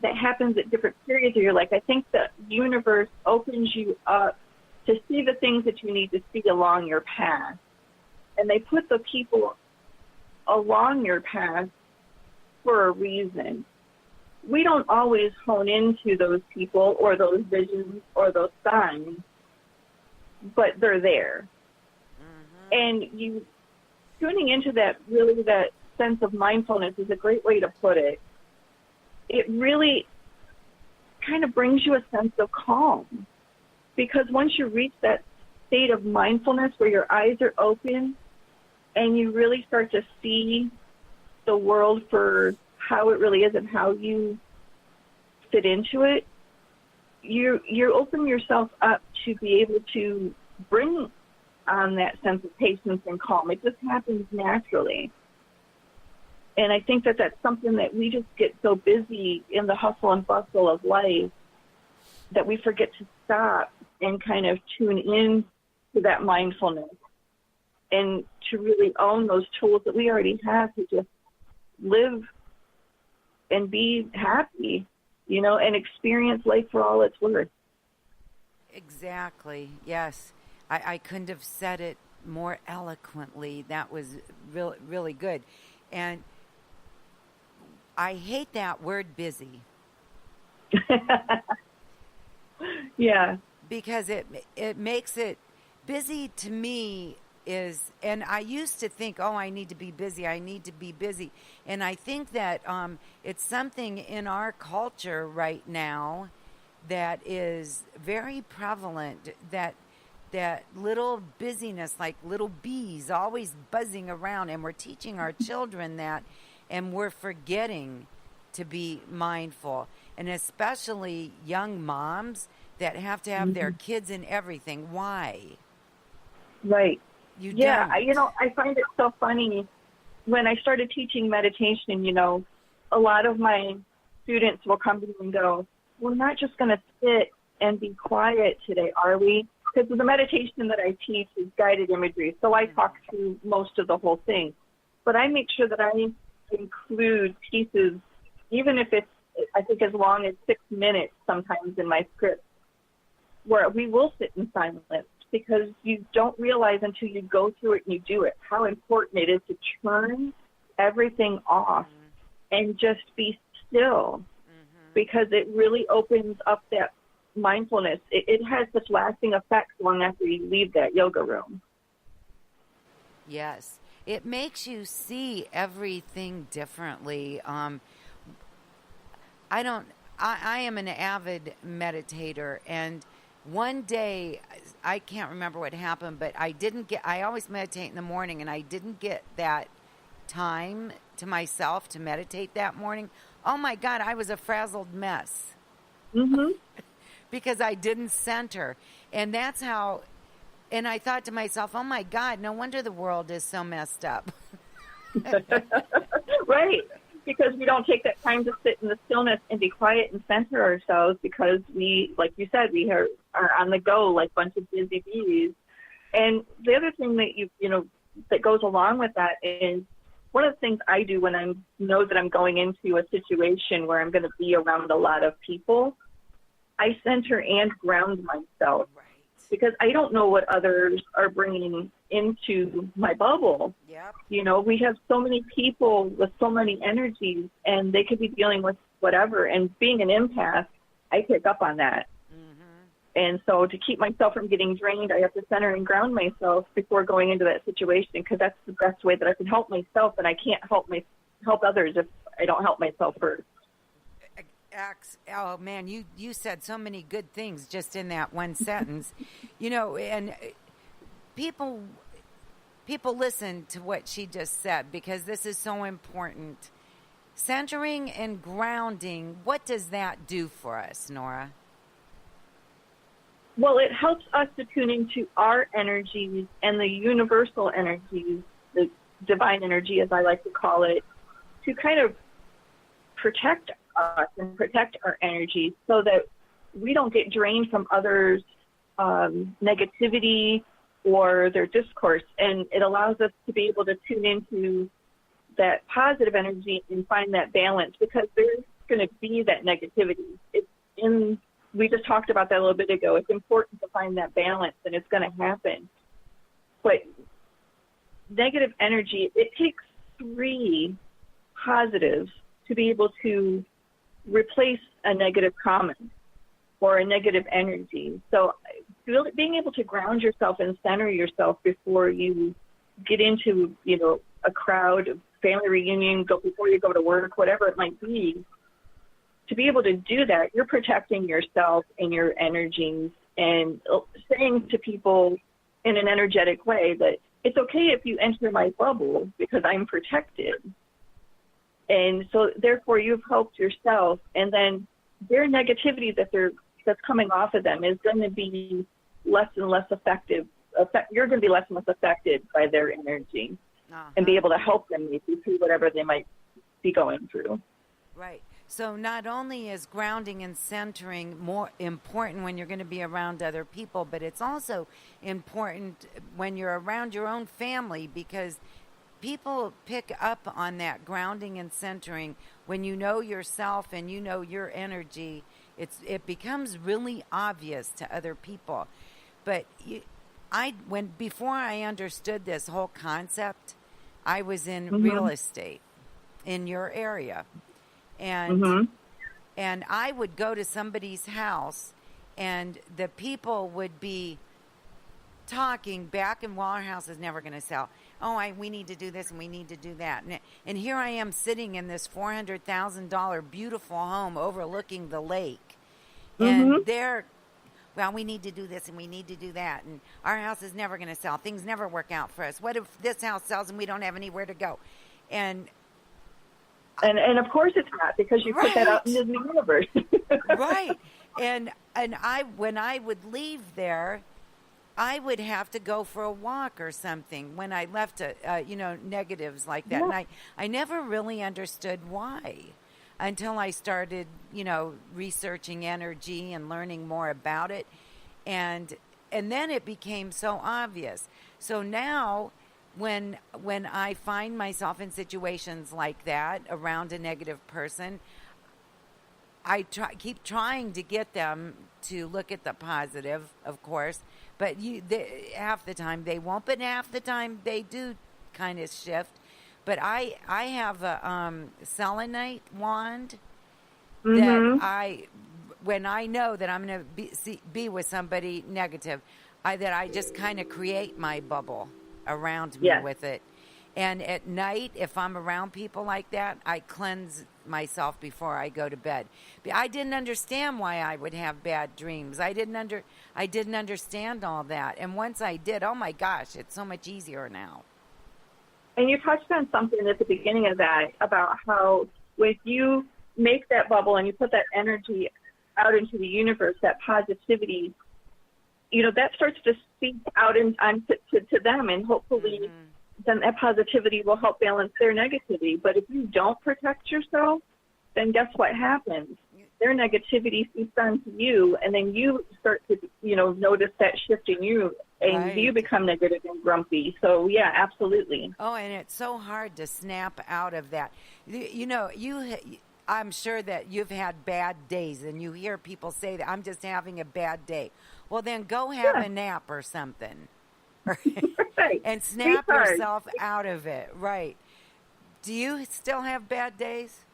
that happens at different periods of your life. I think the universe opens you up to see the things that you need to see along your path. And they put the people along your path for a reason. We don't always hone into those people or those visions or those signs, but they're there. And you tuning into that, really, that sense of mindfulness is a great way to put it. It really kind of brings you a sense of calm, because once you reach that state of mindfulness where your eyes are open and you really start to see the world for how it really is and how you fit into it, you open yourself up to be able to bring on that sense of patience and calm. It just happens naturally. And I think that that's something that we just get so busy in the hustle and bustle of life that we forget to stop and kind of tune in to that mindfulness and to really own those tools that we already have to just live and be happy, you know, and experience life for all it's worth. Exactly. Yes. I couldn't have said it more eloquently. That was really, really good. And I hate that word busy. Yeah. Because it makes it busy to me is, and I used to think, oh, I need to be busy. And I think that it's something in our culture right now that is very prevalent, that little busyness, like little bees always buzzing around, and we're teaching our children that, and we're forgetting to be mindful, and especially young moms that have to have their kids in everything. Why? Right. Don't. I find it so funny. When I started teaching meditation, a lot of my students will come to me and go, we're not just going to sit and be quiet today, are we? Because the meditation that I teach is guided imagery, so I talk through most of the whole thing. But I make sure that I include pieces, even if it's, I think, as long as 6 minutes sometimes in my script, where we will sit in silence, because you don't realize until you go through it and you do it how important it is to turn everything off and just be still, because it really opens up that mindfulness. It has such lasting effects long after you leave that yoga room. Yes. It makes you see everything differently. I am an avid meditator, and one day, I can't remember what happened, but I always meditate in the morning, and I didn't get that time to myself to meditate that morning. Oh my God, I was a frazzled mess. Because I didn't center. And that's how, and I thought to myself, oh my God, no wonder the world is so messed up. Right. Because we don't take that time to sit in the stillness and be quiet and center ourselves, because we, like you said, we are on the go like a bunch of busy bees. And the other thing that that goes along with that is, one of the things I do when I know that I'm going into a situation where I'm going to be around a lot of people, I center and ground myself. Right. Because I don't know what others are bringing into my bubble. Yep. We have so many people with so many energies, and they could be dealing with whatever. And being an empath, I pick up on that. And so to keep myself from getting drained, I have to center and ground myself before going into that situation, because that's the best way that I can help myself, and I can't help others if I don't help myself first. Oh man, you said so many good things just in that one sentence. And people listen to what she just said, because this is so important. Centering and grounding, what does that do for us, Nora? Well, it helps us to tune into our energies and the universal energies, the divine energy, as I like to call it, to kind of protect us and protect our energy, so that we don't get drained from others' negativity or their discourse. And it allows us to be able to tune into that positive energy and find that balance, because going to be that negativity. We just talked about that a little bit ago. It's important to find that balance, and it's going to happen. But negative energy, it takes 3 positives to be able to replace a negative comment or a negative energy. So being able to ground yourself and center yourself before you get into, a crowd, family reunion, before you go to work, whatever it might be, to be able to do that, you're protecting yourself and your energies and saying to people in an energetic way that it's okay if you enter my bubble because I'm protected. And so therefore you've helped yourself, and then their negativity that's coming off of them is going to be less and less effective. You're going to be less and less affected by their energy and be able to help them maybe through whatever they might be going through. Right. So not only is grounding and centering more important when you're going to be around other people, but it's also important when you're around your own family, because people pick up on that grounding and centering when you know yourself and you know your energy. It becomes really obvious to other people. But before I understood this whole concept, I was in real estate in your area. And I would go to somebody's house, and the people would be talking back, and our house is never going to sell. We need to do this and we need to do that. And here I am sitting in this $400,000 beautiful home overlooking the lake. And we need to do this and we need to do that. And our house is never going to sell. Things never work out for us. What if this house sells and we don't have anywhere to go? And of course it's not, because you put that out into the universe. Right. And when I would leave there, I would have to go for a walk or something when I left, negatives like that. Yeah. And I never really understood why until I started, researching energy and learning more about it. And then it became so obvious. So now when I find myself in situations like that around a negative person, I keep trying to get them to look at the positive, of course, but half the time they won't, but half the time they do kind of shift. But I have a selenite wand that when I know that I'm going to be with somebody negative, I just kind of create my bubble around me with it. And at night, if I'm around people like that, I cleanse myself before I go to bed. I didn't understand why I would have bad dreams. I didn't understand all that. And once I did, oh my gosh, it's so much easier now. And you touched on something at the beginning of that about how when you make that bubble and you put that energy out into the universe, that positivity, that starts to speak out to them, and hopefully then that positivity will help balance their negativity. But if you don't protect yourself, then guess what happens? Their negativity seeps onto you, and then you start to, notice that shift in you, and you become negative and grumpy. So, yeah, absolutely. Oh, and it's so hard to snap out of that. I'm sure that you've had bad days, and you hear people say that I'm just having a bad day. Well, then go have a nap or something. Right. And snap yourself out of it. Right. Do you still have bad days?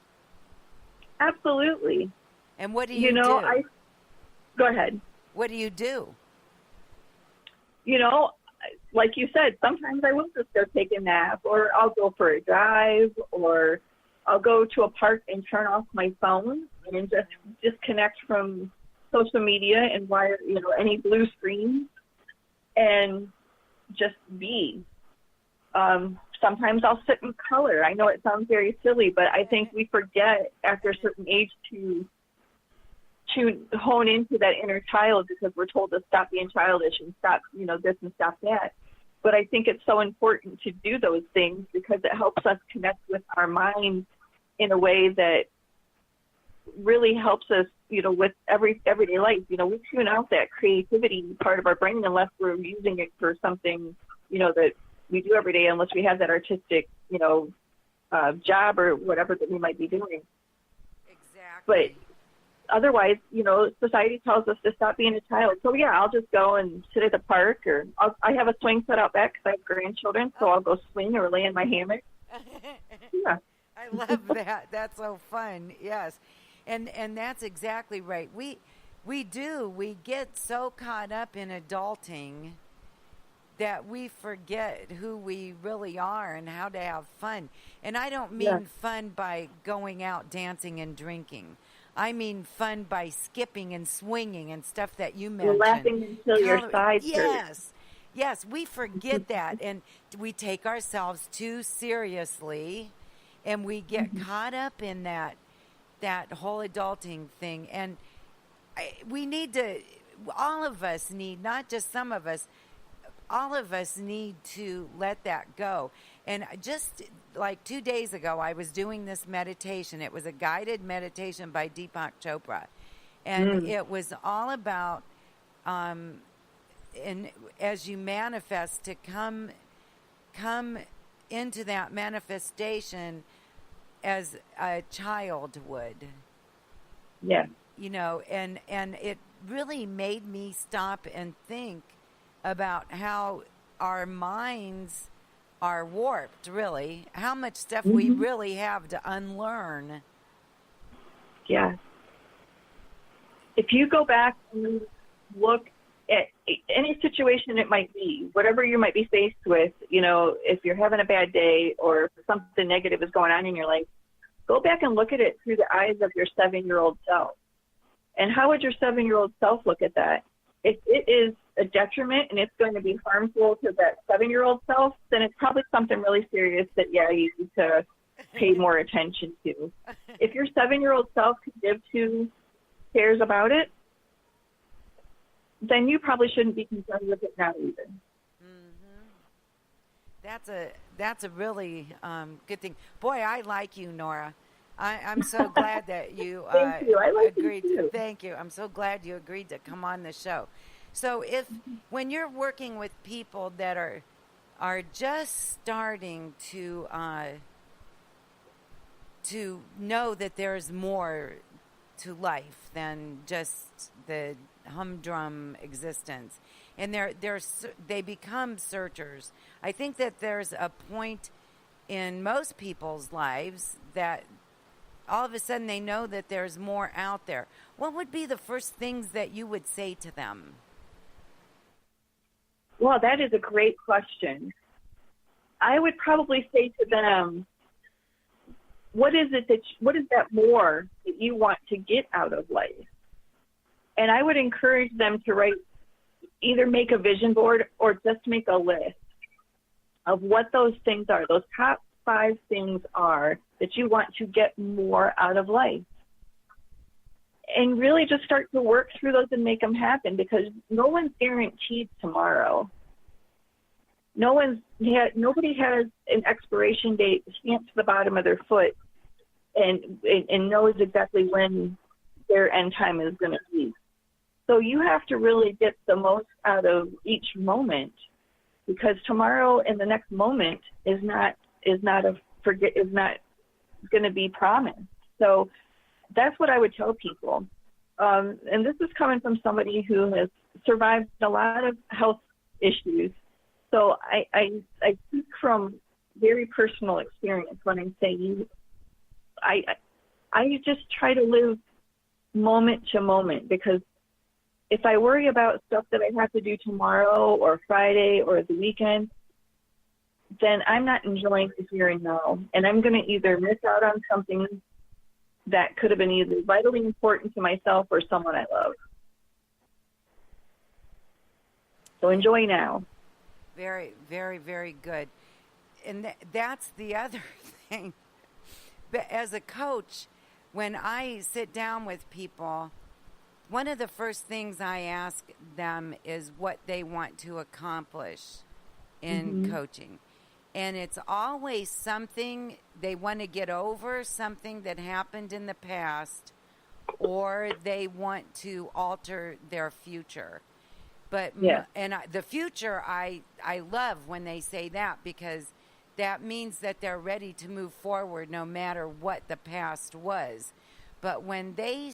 Absolutely. And what do you do? Go ahead. What do you do? Like you said, sometimes I will just go take a nap, or I'll go for a drive, or I'll go to a park and turn off my phone and just disconnect from social media and any blue screens and just be. Sometimes I'll sit and color. I know it sounds very silly, but I think we forget after a certain age to hone into that inner child, because we're told to stop being childish and stop, this and stop that. But I think it's so important to do those things because it helps us connect with our mind in a way that really helps us, with everyday life. We tune out that creativity part of our brain unless we're using it for something, that we do every day, unless we have that artistic, job or whatever that we might be doing. But otherwise, society tells us to stop being a child. So yeah, I'll just go and sit at the park, or I have a swing set out back because I have grandchildren, so I'll go swing or lay in my hammock. Yeah. I love that. That's so fun. Yes. And that's exactly right. We get so caught up in adulting that we forget who we really are and how to have fun. And I don't mean fun by going out dancing and drinking. I mean fun by skipping and swinging and stuff that you mentioned. Laughing until your sides hurt. Yes. Yes, we forget that, and we take ourselves too seriously, and we get caught up in that whole adulting thing. And we need to, all of us need, not just some of us, all of us need to let that go. And just like 2 days ago, I was doing this meditation. It was a guided meditation by Deepak Chopra. And it was all about, and as you manifest, to come into that manifestation as a child would. Yeah. And it really made me stop and think about how our minds are warped, really. How much stuff we really have to unlearn. Yeah. If you go back and look at any situation it might be, whatever you might be faced with, if you're having a bad day or if something negative is going on in your life, go back and look at it through the eyes of your 7-year-old self. And how would your 7-year-old self look at that? If it is a detriment and it's going to be harmful to that 7-year-old self, then it's probably something really serious that, you need to pay more attention to. If your 7-year-old self can give 2 cares about it, then you probably shouldn't be concerned with it now either. That's a really good thing. Boy, I like you, Nora. I'm so glad that you, Thank you. I like agreed. You too. Thank you. I'm so glad you agreed to come on the show. So when you're working with people that are just starting to know that there's more to life than just the humdrum existence, and they become searchers. I think that there's a point in most people's lives that all of a sudden they know that there's more out there. What would be the first things that you would say to them? Well, that is a great question. I would probably say to them, what is that more that you want to get out of life? And I would encourage them to either make a vision board or just make a list of what those things are, those top 5 things are that you want to get more out of life. And really just start to work through those and make them happen, because no one's guaranteed tomorrow. Nobody has an expiration date stamped to the bottom of their foot and knows exactly when their end time is going to be. So you have to really get the most out of each moment, because tomorrow and the next moment is not going to be promised. So that's what I would tell people. And this is coming from somebody who has survived a lot of health issues. So I speak from very personal experience when I'm saying I just try to live moment to moment, because if I worry about stuff that I have to do tomorrow or Friday or the weekend, then I'm not enjoying the here and now. And I'm going to either miss out on something that could have been either vitally important to myself or someone I love. So enjoy now. Very, very, very good. And that's the other thing. But as a coach, when I sit down with people, one of the first things I ask them is what they want to accomplish in coaching. And it's always something they want to get over, something that happened in the past, or they want to alter their future. But the future, I love when they say that, because that means that they're ready to move forward no matter what the past was. But when they